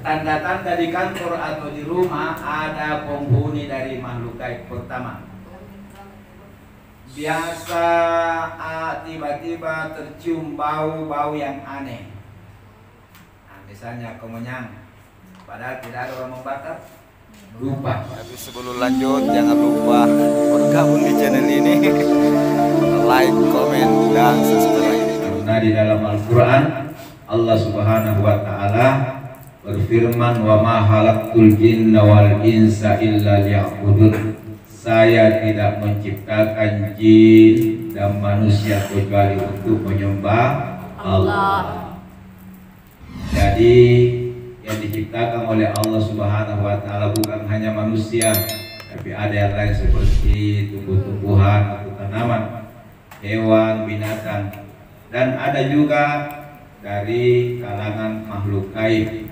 Tanda-tanda di kantor atau di rumah ada penghuni dari makhluk gaib. Pertama, biasa tiba-tiba tercium bau-bau yang aneh. Nah, misalnya kemenyan, padahal tidak ada orang membakar, lupa. Tapi sebelum lanjut, jangan lupa bergabung di channel ini, like, komen, dan subscribe. Karena di dalam Al-Quran Allah Subhanahu wa Ta'ala berfirman, wa ma khalaqtul jinna wal insa illa liya'budun. Saya tidak menciptakan jin dan manusia kecuali untuk menyembah Allah. Jadi yang diciptakan oleh Allah Subhanahu wa Ta'ala bukan hanya manusia, tapi ada yang lain seperti tumbuh-tumbuhan atau tanaman, hewan, binatang, dan ada juga dari kalangan makhluk gaib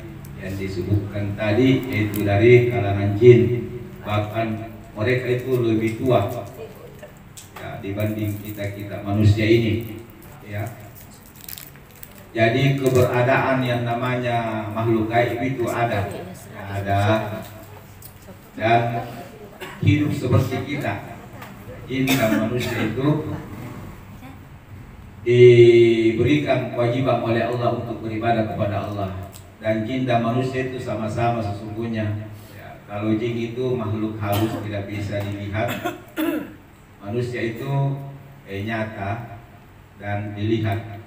yang disebutkan tadi, yaitu dari kalangan jin. Bahkan mereka itu lebih tua ya, dibanding kita manusia ini ya. Jadi keberadaan yang namanya makhluk gaib itu ada dan hidup seperti kita. Jin dan manusia itu diberikan kewajiban oleh Allah untuk beribadah kepada Allah. Dan jin dan manusia itu sama-sama sesungguhnya ya, kalau jin itu makhluk halus tidak bisa dilihat, manusia itu nyata dan dilihat.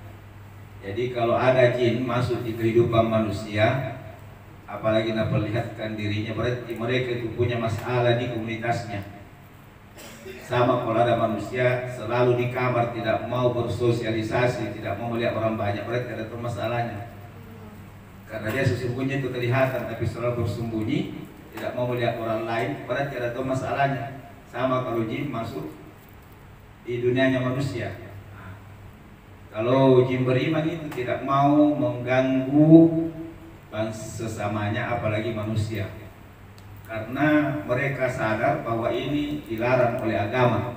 Jadi kalau ada jin masuk di kehidupan manusia, apalagi memperlihatkan dirinya, berarti mereka itu punya masalah di komunitasnya. Sama kalau ada manusia selalu di kamar, tidak mau bersosialisasi, tidak mau melihat orang banyak, berarti ada masalahnya. Karena dia sesungguhnya itu kelihatan tapi selalu bersembunyi, tidak mau melihat orang lain, berarti ada masalahnya. Sama kalau jin masuk di dunianya manusia. Kalau jin beriman itu tidak mau mengganggu sesamanya, apalagi manusia, karena mereka sadar bahwa ini dilarang oleh agama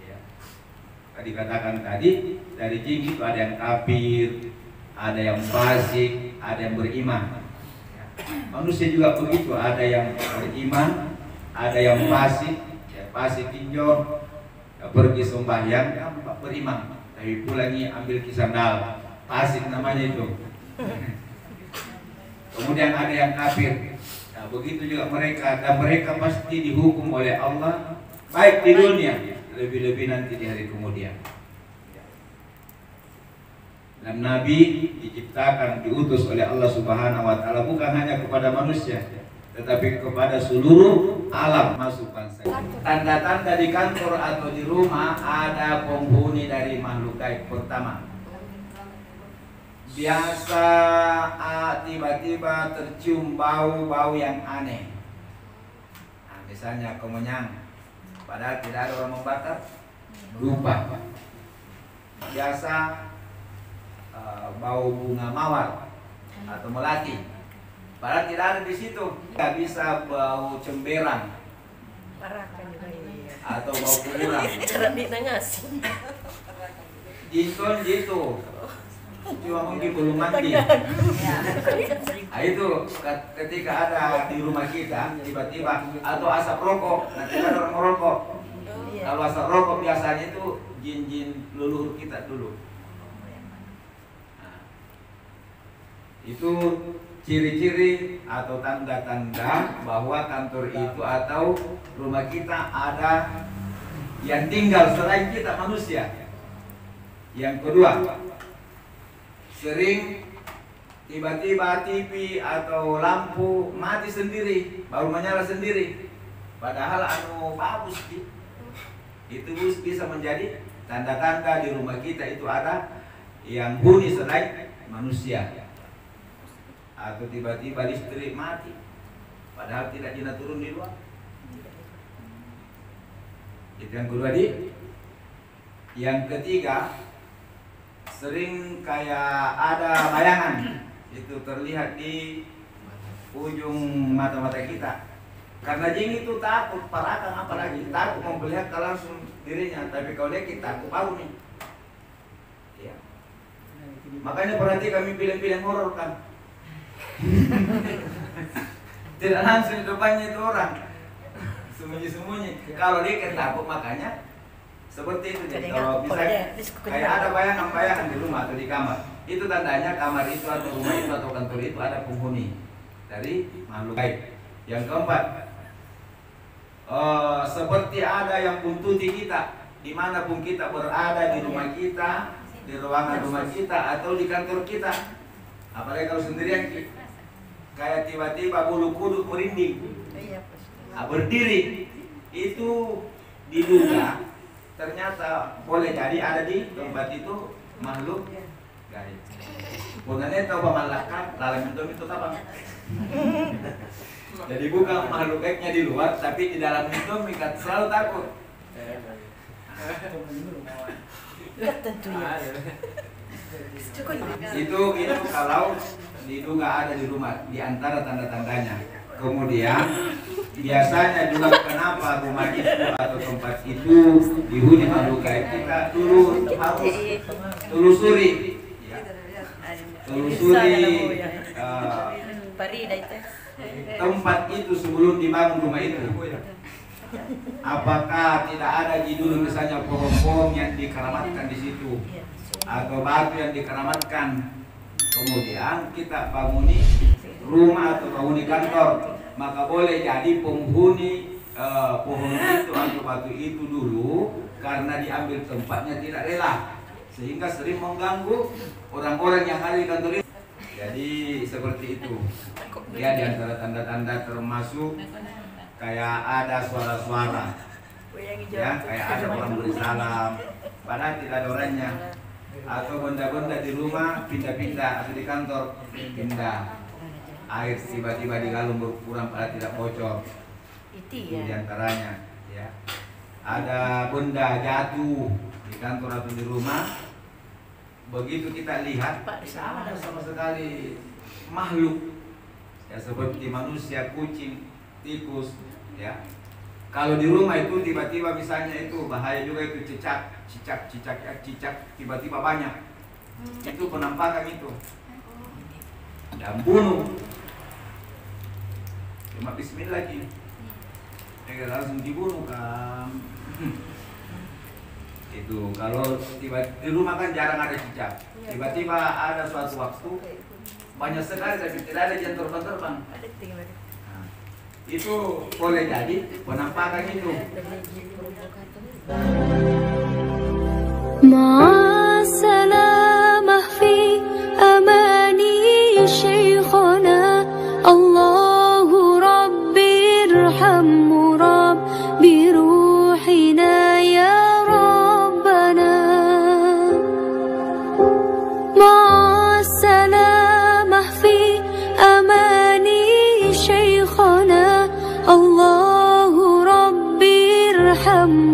ya. Tadi katakan tadi, dari jin itu ada yang kafir, ada yang fasik, ada yang beriman ya. Manusia juga begitu, ada yang beriman, ada yang fasik ya, fasik tinjau ya, pergi sembahyang ya, beriman, tapi pulangi ambil kisandal, fasik namanya itu. Kemudian ada yang kafir. Nah, begitu juga mereka, dan mereka pasti dihukum oleh Allah baik di dunia, lebih-lebih nanti di hari kemudian. Dan Nabi diciptakan, diutus oleh Allah Subhanahu wa Ta'ala bukan hanya kepada manusia, tetapi kepada seluruh alam masuk bangsa. Tanda-tanda di kantor atau di rumah ada penghuni dari makhluk gaib. Pertama, biasa tiba-tiba tercium bau-bau yang aneh. Nah, misalnya kemenyan, padahal tidak ada orang membakar, lupa. Biasa bau bunga mawar atau melati, padahal tidak ada di situ. Tidak bisa bau cemberang atau bau kuburan. Jin gitu, cuma mungkin belum mati. Nah, itu ketika ada di rumah kita tiba-tiba, atau asap rokok, nanti ada orang merokok. Kalau asap rokok biasanya itu jin-jin leluhur kita dulu. Itu ciri-ciri atau tanda-tanda bahwa kantor itu atau rumah kita ada yang tinggal selain kita manusia. Yang kedua, sering tiba-tiba TV atau lampu mati sendiri, baru menyala sendiri, padahal bagus. Itu bisa menjadi tanda-tanda di rumah kita itu ada yang huni selain manusia. Atau tiba-tiba listrik mati, padahal tidak jinak turun di luar. Itu yang kedua. Yang ketiga, sering kayak ada bayangan itu terlihat di ujung mata-mata kita. Karena jin itu takut, parakan apalagi takut memperlihatkan langsung dirinya, tapi kalau dia kita takut bau nih ya. Makanya berarti kami film-film horor kan. Tidak langsung di depannya itu orang. Sembunyi-sembunyi. Kalau dia ketakut makanya seperti itu. Jadi kalau bisa kayak ada bayangan-bayangan di rumah atau di kamar, itu tandanya kamar itu atau rumah itu atau kantor itu ada penghuni dari makhluk gaib. Yang keempat, seperti ada yang buntuti kita dimanapun kita berada, di rumah kita, di ruangan rumah kita atau di kantor kita. Apalagi kalau sendirian, kayak tiba-tiba bulu kuduk merinding, berdiri, itu diduga ternyata boleh jadi ada di tempat itu makhluk gaib. Bukannya tahu pemalakan dalam itu apa? Jadi bukan makhluk gaibnya di luar, tapi di dalam itu mereka selalu takut. Itu kalau diduga ada di rumah, di antara tanda-tandanya. Kemudian biasanya juga kenapa rumah itu atau tempat itu dihuni makhluk gaib, kita dulu harus telusuri, ya. Telusuri tempat itu sebelum dibangun rumah itu. Apakah tidak ada di dulu misalnya pohon-pohon yang dikeramatkan di situ atau batu yang dikeramatkan? Kemudian kita bangun rumah atau bangun kantor, maka boleh jadi penghuni pohon itu atau batu itu dulu karena diambil tempatnya tidak rela, sehingga sering mengganggu orang-orang yang ada di kantor itu. Jadi seperti itu. Ya, di antara tanda-tanda termasuk kayak ada suara-suara, ya, kayak ada orang bersalam, padahal tidak ada orangnya. Atau benda-benda di rumah pindah-pindah atau di kantor pindah. Air tiba-tiba di galon berkurang padahal tidak bocor. Itu di antaranya, ya. Ada benda jatuh di kantor atau di rumah. Begitu kita lihat, tidak ada sama sekali makhluk, ya, seperti manusia, kucing, tikus, ya. Kalau di rumah itu tiba-tiba misalnya itu bahaya juga, itu cicak tiba-tiba banyak. Itu penampakan itu. Dan bunuh. Cuma bismillah lagi. Langsung dibunuh kan. Itu kalau tiba di rumah kan jarang ada cicak. Tiba-tiba ada suatu waktu banyak sekali tapi tidak ada yang terbang. Nah, itu boleh jadi penampakan itu. Ma'asalamah fi amani syekhana Allahu Rabbi irhamhu Rabbi ruhina ya Rabbana. Ma'asalamah fi amani syekhana Allahu Rabbi irhamhu